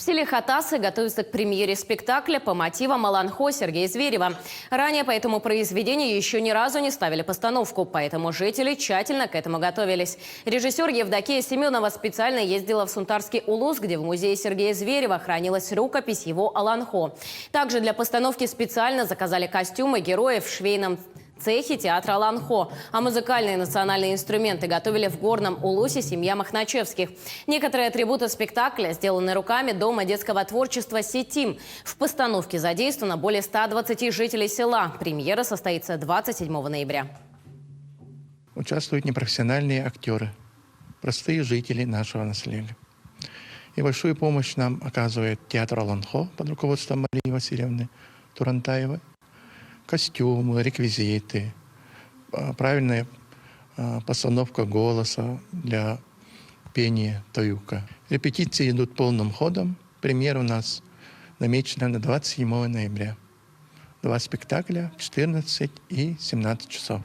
селе Хатасы готовятся к премьере спектакля по мотивам Аланхо Сергея Зверева. Ранее по этому произведению еще ни разу не ставили постановку, поэтому жители тщательно к этому готовились. Режиссер Евдокия Семенова специально ездила в Сунтарский Улус, где в музее Сергея Зверева хранилась рукопись его Аланхо. Также для постановки специально заказали костюмы героев в швейном цехе театра Аланхо, а музыкальные национальные инструменты готовили в Горном Улусе семья Махначевских. Некоторые атрибуты спектакля сделаны руками Дома детского творчества «Сетим». В постановке задействовано более 120 жителей села. Премьера состоится 27 ноября. Участвуют непрофессиональные актеры, простые жители нашего населения. И большую помощь нам оказывает театр Аланхо под руководством Марии Васильевны Турантаевой. Костюмы, реквизиты, правильная постановка голоса для пения таюка. Репетиции идут полным ходом. Премьера у нас намечена на 27 ноября. 2 спектакля, 14 и 17 часов.